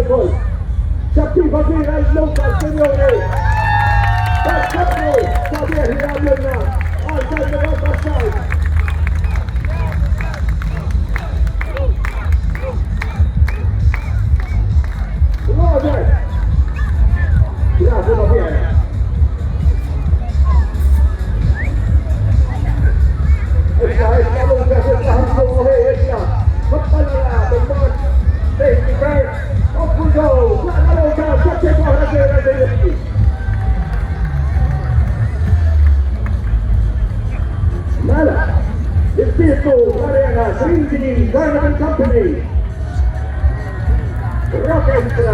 gol. Si attiva qui il Luca Signore. Dal centro, Xavier Hiragana. Outside the left side. Roger. Grazie, va bene. Esta es la Luca, se está como ella. Papalala, Belmont, safety first. Off we go. La Luca, se te corre de aquí. Nada. Espíritu, Arena, Cindy, Carnival Company. Rock extra.